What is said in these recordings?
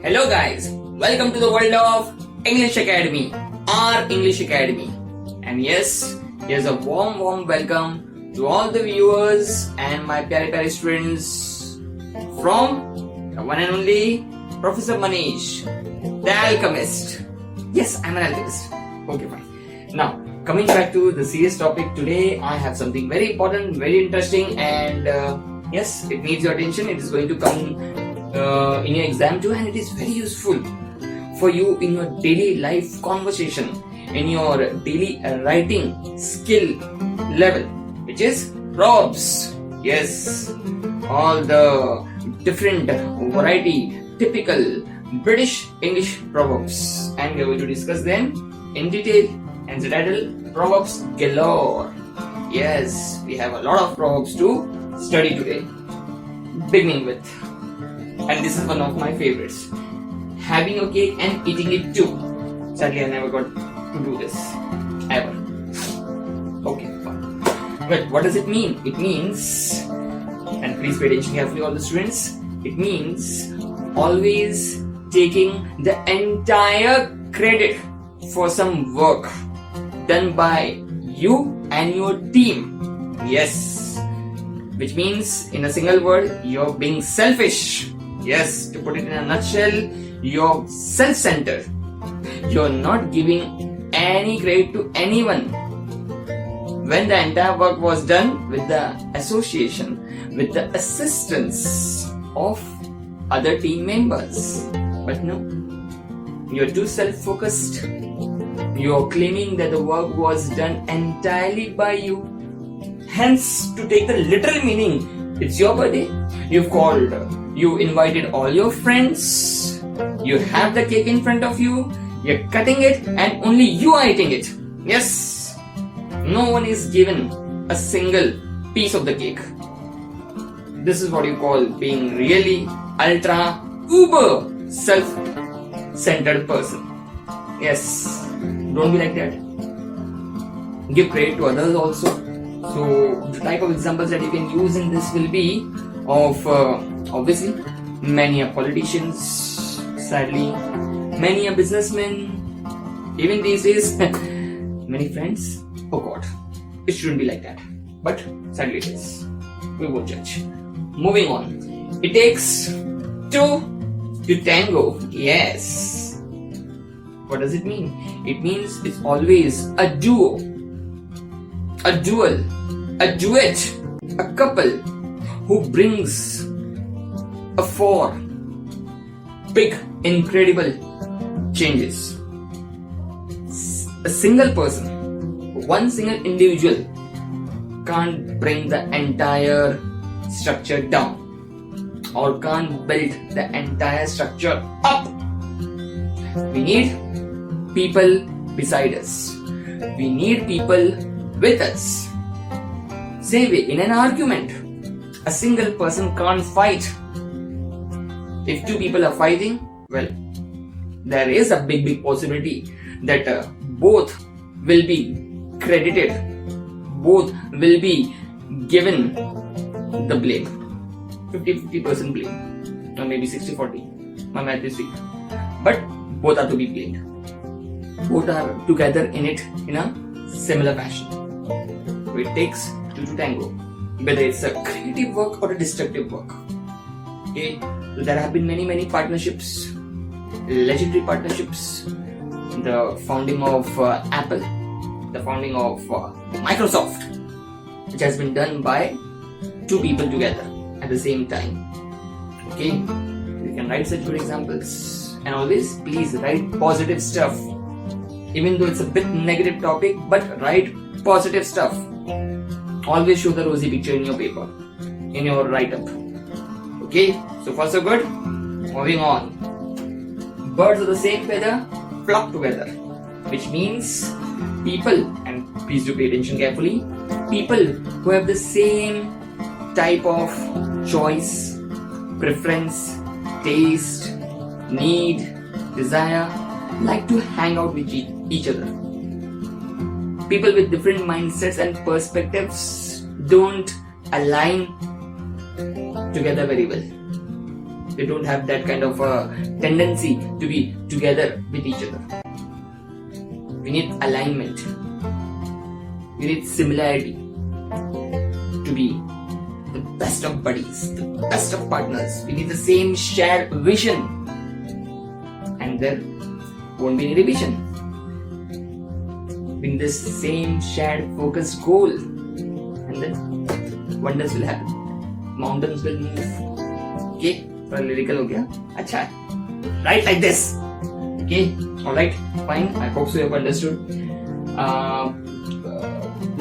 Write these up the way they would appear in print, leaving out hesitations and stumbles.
Hello guys, welcome to the world of English Academy, our English Academy. And yes, here's a warm welcome to all the viewers and my pyare students from the one and only Professor Manish, the Alchemist. Yes, I'm an alchemist. Okay, fine. Now, coming back to the serious topic today, I have something very important, very interesting, and yes, it needs your attention. It is going to come in your exam too, and it is very useful for you in your daily life conversation, in your daily writing skill level, which is proverbs. Yes, all the different variety, typical British English proverbs, and we are going to discuss them in detail. And the title, Proverbs Galore. Yes, we have a lot of proverbs to study today. Beginning with, and this is one of my favorites, having a cake and eating it too. Sadly, I never got to do this ever. Okay, fine. But what does it mean? It means, and please pay attention carefully, all the students, it means always taking the entire credit for some work done by you and your team. Yes, which means in a single word, you're being selfish. Yes, to put it in a nutshell, you're self-centered. You're not giving any credit to anyone when the entire work was done with the association, with the assistance of other team members. But no, you're too self-focused. You're claiming that the work was done entirely by you. Hence, to take the literal meaning, it's your birthday, you've called, you invited all your friends, you have the cake in front of you, you're cutting it, and only you are eating it. Yes, no one is given a single piece of the cake. This is what you call being really ultra uber self-centered person. Yes, don't be like that. Give credit to others also. So the type of examples that you can use in this will be of obviously many a politicians, sadly, many a businessman, even these days many friends. Oh God, it shouldn't be like that, but sadly it is. We won't judge. Moving on, it takes two to tango. Yes. What does it mean? It means it's always a duo, a duel, a duet, a couple who brings a four big, incredible changes. A single person, one single individual can't bring the entire structure down or can't build the entire structure up. We need people beside us. We need people with us. Same way, in an argument, a single person can't fight. If two people are fighting, well, there is a big possibility that both will be credited, both will be given the blame. 50% blame, or maybe 60-40. My math is weak. But both are to be blamed. Both are together in it in a similar fashion. So it takes two to tango, whether it's a creative work or a destructive work. Okay, so there have been many partnerships, legendary partnerships. The founding of Apple, the founding of Microsoft, which has been done by two people together at the same time. Okay, you can write such good examples, and always please write positive stuff. Even though it's a bit negative topic, but write positive stuff. Always show the rosy picture in your paper, in your write-up. Okay, so far so good. Moving on. Birds of the same feather flock together, which means people, and please do pay attention carefully, people who have the same type of choice, preference, taste, need, desire, like to hang out with each other. People with different mindsets and perspectives don't align together very well. They don't have that kind of tendency to be together with each other. We need alignment. We need similarity to be the best of buddies, the best of partners. We need the same shared vision, and there won't be any division. We need the same shared focused goal, and then wonders will happen. Mountains will move. Okay, थोड़ा lyrical हो गया. अच्छा, right like this. Okay, all right, fine. I hope so you have understood.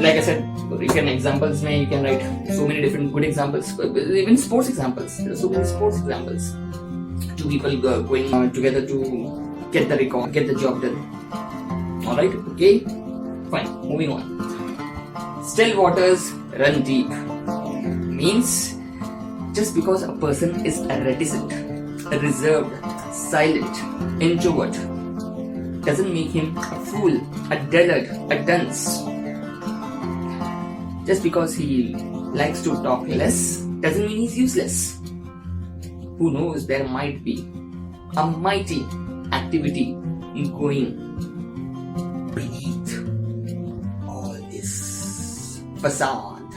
Like I said, you can examples में you can write so many different good examples, even sports examples. There are so many sports examples. Two people going together to get the record, get the job done. All right, okay, fine. Moving on. Still waters run deep means just because a person is reticent, reserved, silent, introvert, doesn't make him a fool, a dullard, a dunce. Just because he likes to talk less doesn't mean he's useless. Who knows, there might be a mighty activity going beneath all this facade.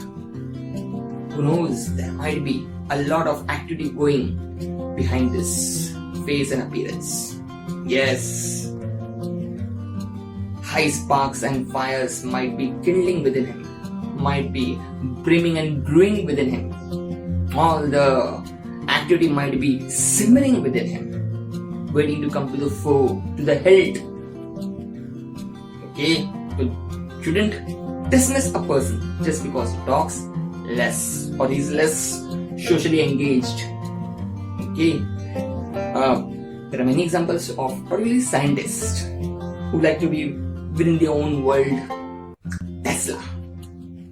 Who knows, there might be a lot of activity going behind this face and appearance. Yes, high sparks and fires might be kindling within him, might be brimming and brewing within him. All the activity might be simmering within him, waiting to come to the fore, to the hilt. Okay, you shouldn't dismiss a person just because he talks less or he's less socially engaged. Okay, there are many examples of particularly scientists who like to be within their own world. Tesla,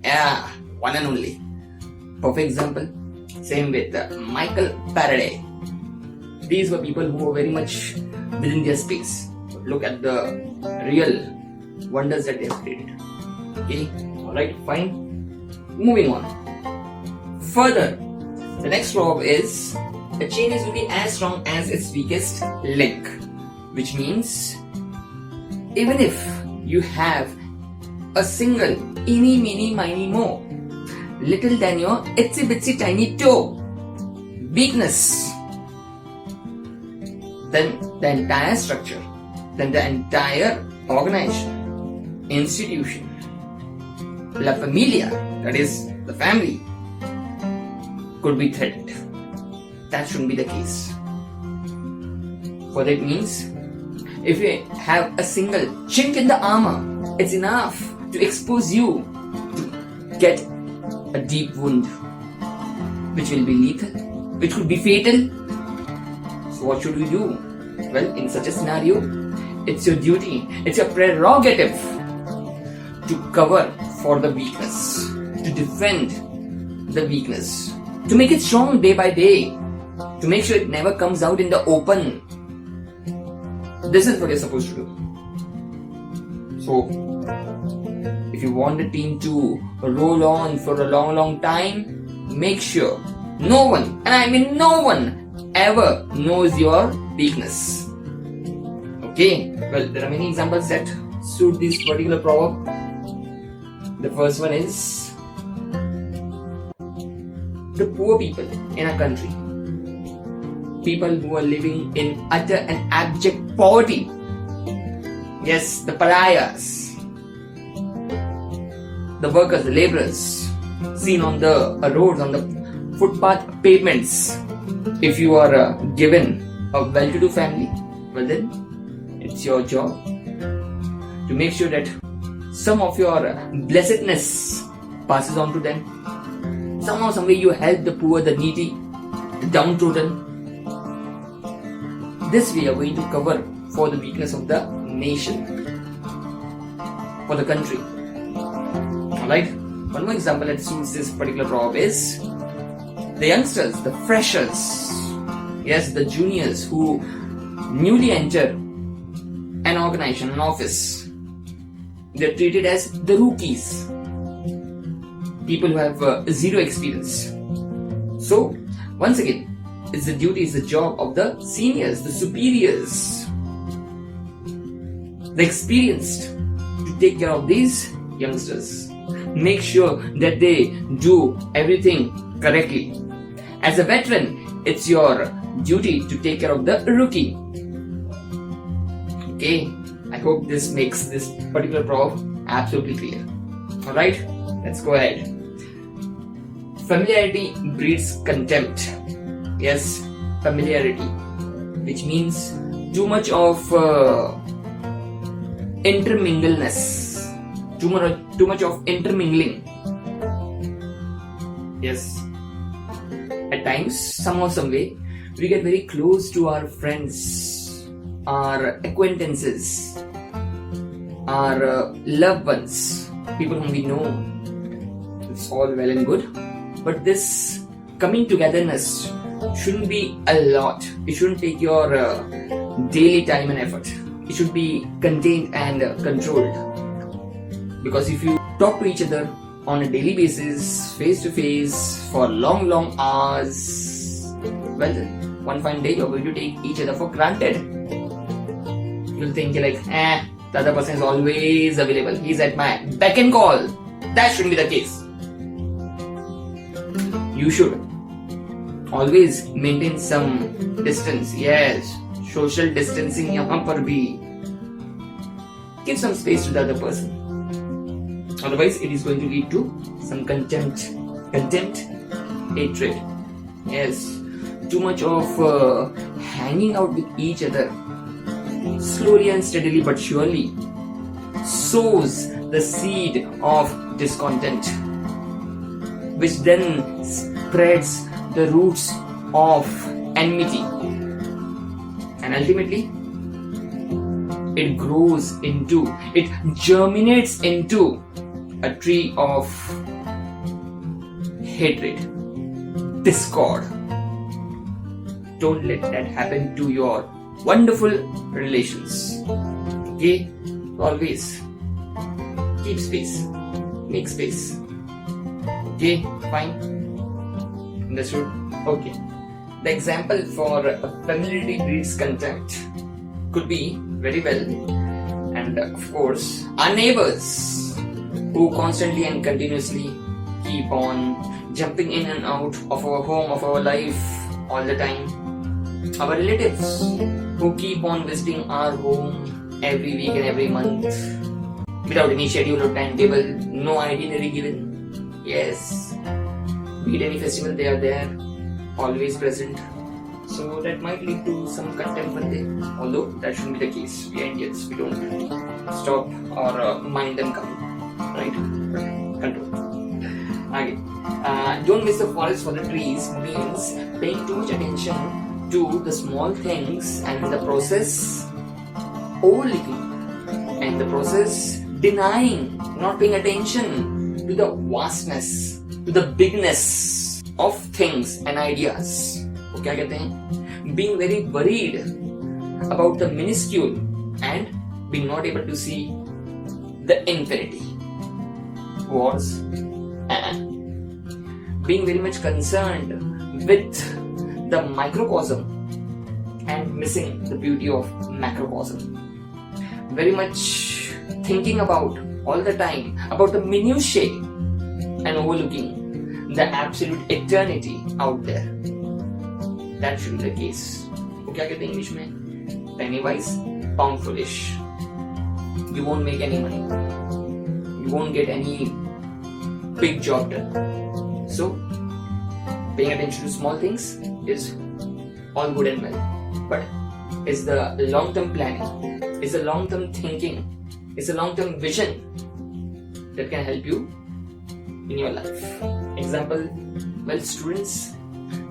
yeah, one and only perfect example. Same with Michael Faraday. These were people who were very much within their space. Look at the real wonders that they have created. Okay, alright, fine. Moving on. Further, the next proverb is a chain is only as strong as its weakest link, which means even if you have a single eeny, meeny, miny, mo, little than your itsy bitsy tiny toe weakness, then the entire structure, then the entire organization, institution, la familia, that is the family, could be threatened. That shouldn't be the case. For that means if you have a single chink in the armor, it's enough to expose you to get a deep wound, which will be lethal, which could be fatal. So what should we do? Well, in such a scenario, it's your duty, it's your prerogative to cover for the weakness, to defend the weakness, to make it strong day by day, to make sure it never comes out in the open. This is what you're supposed to do. So, if you want the team to roll on for a long time, make sure no one, and I mean no one, ever knows your weakness. Okay, well, there are many examples that suit this particular proverb. The first one is the poor people in a country, people who are living in utter and abject poverty. Yes, the pariahs, the workers, the laborers seen on the roads, on the footpath pavements. If you are given a well-to-do family, well then it's your job to make sure that some of your blessedness passes on to them. Somehow, some way you help the poor, the needy, the downtrodden. This way you are going to cover for the weakness of the nation, for the country. Alright, one more example that suits this particular proverb is the youngsters, the freshers, yes, the juniors who newly enter an organization, an office. They're treated as the rookies, people who have zero experience. So, once again, it's the duty, it's the job of the seniors, the superiors, the experienced, to take care of these youngsters. Make sure that they do everything correctly. As a veteran, it's your duty to take care of the rookie. Okay, I hope this makes this particular prof absolutely clear. Alright, let's go ahead. Familiarity breeds contempt. Yes, familiarity, which means too much of intermingleness, too much of intermingling. Yes, at times, somehow, some way, we get very close to our friends, our acquaintances, our loved ones, people whom we know. It's all well and good, but this coming togetherness shouldn't be a lot. It shouldn't take your daily time and effort. It should be contained and controlled. Because if you talk to each other on a daily basis, face to face, for long hours, well, one fine day you're going to take each other for granted. You'll think like, the other person is always available. He's at my beck and call. That shouldn't be the case. You should always maintain some distance. Yes, social distancing yahan par bhi. Give some space to the other person. Otherwise, it is going to lead to some contempt, hatred. Yes, too much of hanging out with each other, slowly and steadily but surely, sows the seed of discontent, which then spreads the roots of enmity, and ultimately it grows into, it germinates into a tree of hatred, discord. Don't let that happen to your wonderful relations. Okay? Always keep space, make space. Okay, fine. Understood? Okay. The example for familiarity breeds contempt could be very well, and of course, our neighbors who constantly and continuously keep on jumping in and out of our home, of our life all the time. Our relatives who keep on visiting our home every week and every month without any schedule or timetable, no itinerary given. Yes, be it any festival, they are there, always present. So that might lead to some contempt one day, although that shouldn't be the case. We are Indians, we don't stop or mind them coming, right? Control. Okay. Don't miss the forest for the trees means paying too much attention to the small things and in the process overlooking, and in the process denying, not paying attention to the vastness, to the bigness of things and ideas. वो क्या कहते हैं? Being very worried about the minuscule and being not able to see the infinity. Was being very much concerned with the microcosm and missing the beauty of macrocosm. Very much thinking about all the time about the minutiae and overlooking the absolute eternity out there. That should be the case. वो क्या कहते हैं English में? Penny wise, pound foolish. You won't make any money. You won't get any big job done. So, paying attention to small things is all good and well. But it's the long-term planning, it's the long-term thinking, it's the long-term vision that can help you in your life. Example, well, students,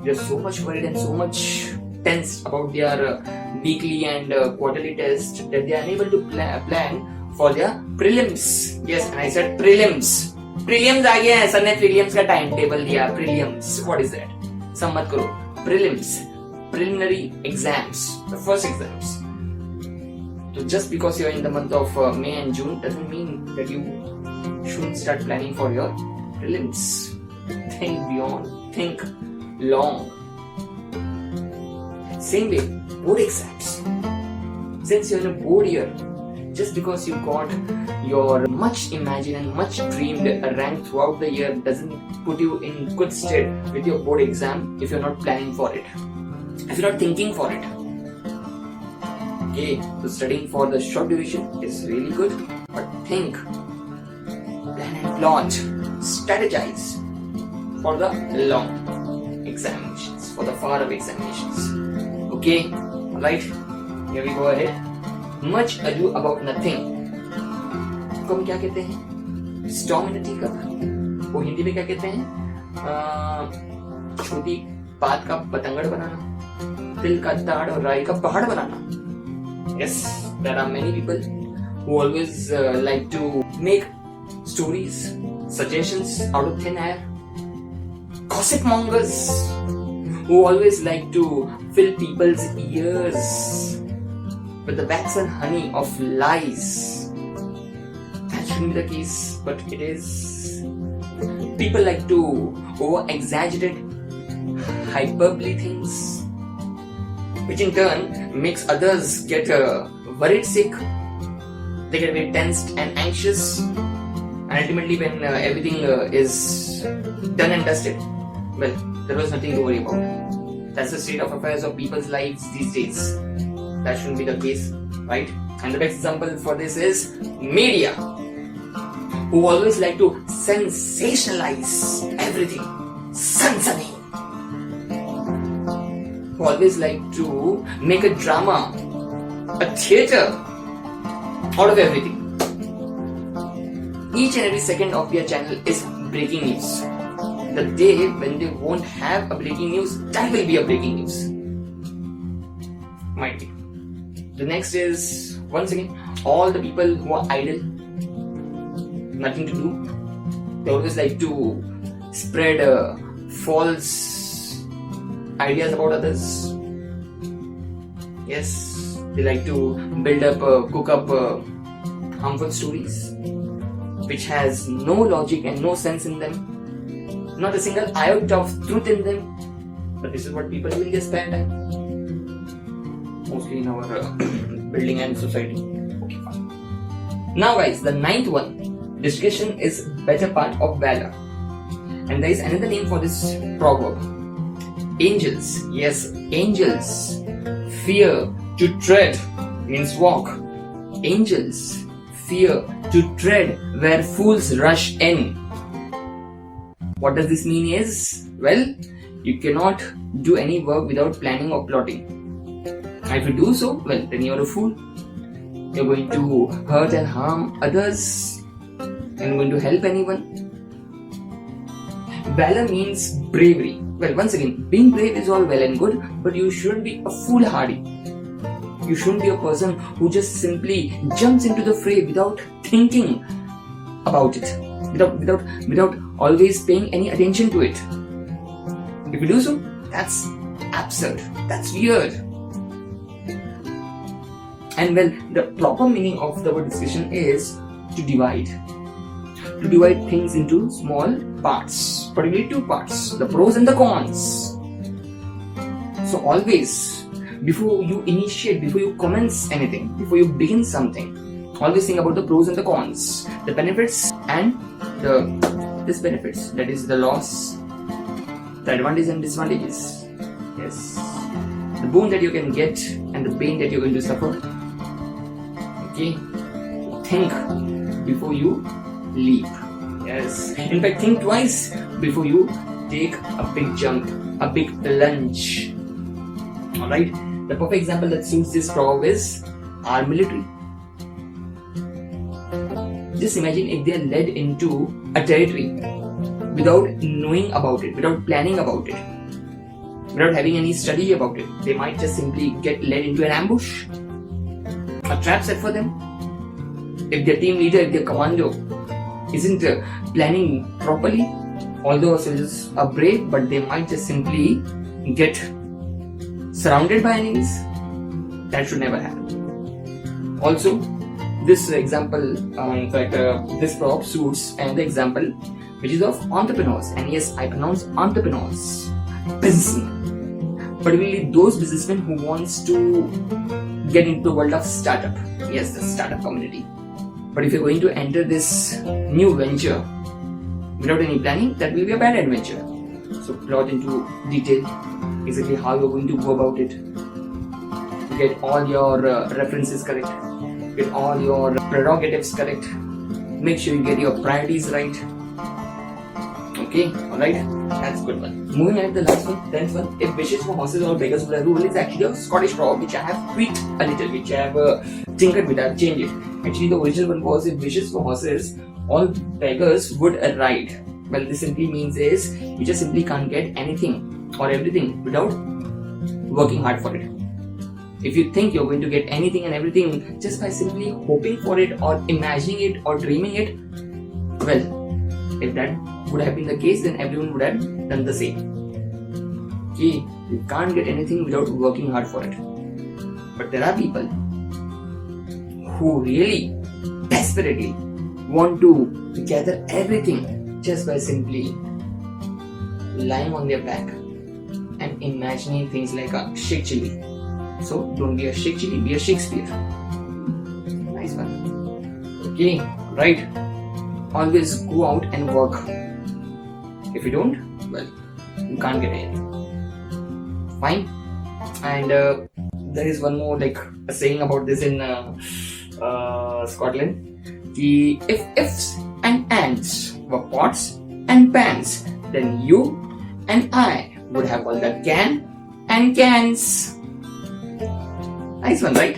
they're so much worried and so much tense about their weekly and quarterly test that they are unable to plan for their prelims. Yes, and I said prelims. Prelims आ गया है, sir ने prelims का time table दिया. Prelims, what is that? सब मत करो. Prelims, preliminary exams, the first exams. So just because you are in the month of May and June doesn't mean that you should start planning for your prelims. Think beyond, think long. Same way, board exams. Since you're in a board year, just because you got your much imagined and much dreamed rank throughout the year doesn't put you in good stead with your board exam if you're not planning for it, if you're not thinking for it. Okay, so studying for the short duration is really good, but think, plan and plot, strategize for the long examinations, for the far away examinations. Okay, alright, here we go ahead. Much ado about nothing को हम क्या कहते हैं? Storm in a teacup. वो हिंदी में क्या कहते हैं? छोटी बात का पतंगड़ बनाना, तिल का ताड़ और राई का पहाड़ बनाना. Yes, there are many people who always like to make stories, suggestions out of thin air. Gossip mongers who always like to fill people's ears with the wax and honey of lies. That shouldn't be the case, but it is. People like to over-exaggerate, hyperbole things, which in turn makes others get worried sick. They get very tensed and anxious, and ultimately when everything is done and dusted, well, there was nothing to worry about. That's the state of affairs of people's lives these days. That shouldn't be the case, right? And the best example for this is media, who always like to sensationalize everything, sunsunny, who always like to make a drama, a theatre out of everything. Each and every second of their channel is breaking news. The day when they won't have a breaking news, that will be a breaking news. Might be. The next is, once again, all the people who are idle, nothing to do. They always like to spread false ideas about others. Yes, they like to build up, cook up harmful stories, which has no logic and no sense in them. Not a single iota of truth in them. But this is what people do in their spare time. Mostly in our building and society. Okay, fine. Now guys, the ninth one, discretion is better part of valor. And there is another name for this proverb. Angels, yes, angels fear to tread, means walk. Angels fear to tread where fools rush in. What does this mean is, well, you cannot do any work without planning or plotting. And if you do so, well, then you're a fool. You're going to hurt and harm others. You're going to help anyone. Valor means bravery. Well, once again, being brave is all well and good, but you shouldn't be a foolhardy. You shouldn't be a person who just simply jumps into the fray without thinking about it, without always paying any attention to it. If you do so, that's absurd. That's weird. And well, the proper meaning of the word discretion is to divide. To divide things into small parts, particularly two parts, the pros and the cons. So always, before you initiate, before you commence anything, before you begin something, always think about the pros and the cons, the benefits and the disbenefits, that is the loss, the advantages and disadvantages. Yes, the boon that you can get and the pain that you're going to suffer. Okay, think before you leap. Yes, in fact, think twice before you take a big jump, a big lunge. Alright, the perfect example that suits this proverb is our military. Just imagine if they are led into a territory without knowing about it, without planning about it, without having any study about it. They might just simply get led into an ambush, a trap set for them. If their team leader, if their commando isn't planning properly, although soldiers are brave, but they might just simply get surrounded by enemies. That should never happen. Also, this example, this proverb suits another example, which is of entrepreneurs. And yes, I pronounce entrepreneurs, businessmen. particularly those businessmen who wants to get into the world of startup. Yes, the startup community. But if you're going to enter this new venture without any planning, that will be a bad adventure. So plot into detail exactly how you're going to go about it. Get all your references correct. Get all your prerogatives correct. Make sure you get your priorities right. Okay, alright, that's good one. Moving on to the last one, 10th one. If wishes for horses or beggars would rule is actually a Scottish proverb which I have tweaked a little, which I have tinkered with, I have changed it. Actually, the original one was if wishes for horses, all beggars would ride. Well, this simply means is you just simply can't get anything or everything without working hard for it. If you think you're going to get anything and everything just by simply hoping for it or imagining it or dreaming it, well, if that would have been the case, then everyone would have done the same. Okay, you can't get anything without working hard for it. But there are people who really desperately want to gather everything just by simply lying on their back and imagining things like a shake chili. So don't be a shake chili, be a Shakespeare. Nice one. Okay, right. Always go out and work. If you don't, well, you can't get anything. Fine. And there is one more like a saying about this in Scotland. The if ifs and ands were pots and pans, then you and I would have all the can and cans. Nice one, right?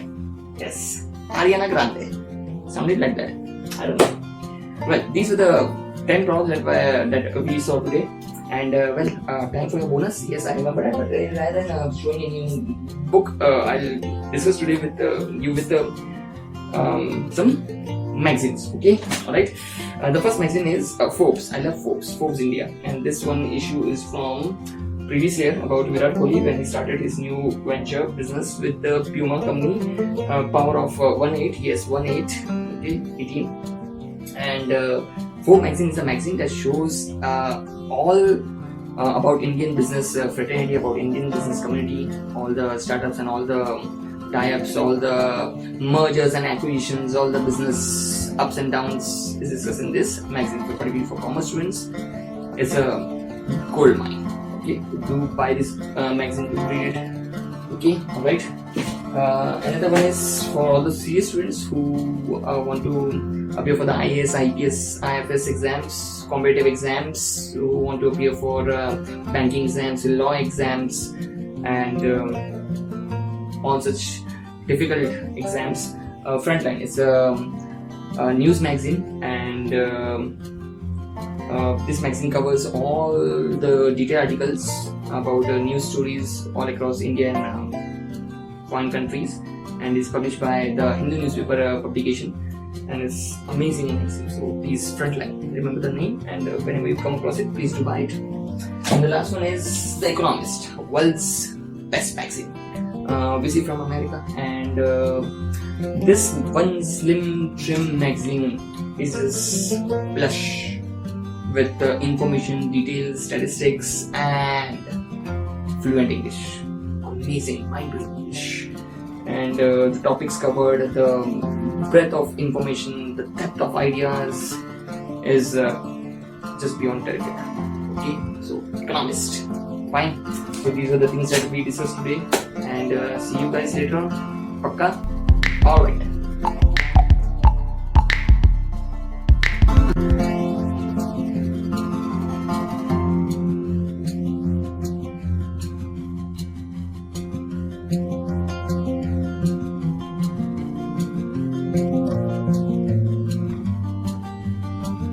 Yes. Ariana Grande. Sounded like that. I don't know. Well, these are the 10 proverbs that we saw today. And time for your bonus. Yes, I remember that. But rather than showing any book, I'll discuss today with you with some magazines. Okay, all right. The first magazine is Forbes. I love Forbes. Forbes India, and this one issue is from previous year about Virat Kohli when he started his new venture business with the Puma company. Power of 1/8. Yes, 1/8. Okay, 18. And Forbes magazine is a magazine that shows all about Indian business fraternity, about Indian business community, all the startups and all the tie-ups, all the mergers and acquisitions, all the business ups and downs is discussed in this magazine. Particularly for commerce students, it's a gold mine. Okay, do buy this magazine to read it. Okay, alright. Another one is for all the CS students who want to appear for the IAS, IPS, IFS exams, competitive exams, who want to appear for banking exams, law exams, and all such difficult exams. Frontline is a news magazine, and this magazine covers all the detailed articles about news stories all across India and foreign countries, and is published by the Hindu newspaper publication, and it's amazing magazine. So please, Frontline, remember the name, and whenever you come across it, please do buy it. And the last one is The Economist, world's best magazine, obviously from America, and this one slim trim magazine is just plush with information, details, statistics, and fluent English. Amazing, mind-blowing English. And the topics covered, the breadth of information, the depth of ideas is just beyond terrific. Okay, so Economist. Fine. So these are the things that we discussed today, and see you guys later on. Pakka? Alright.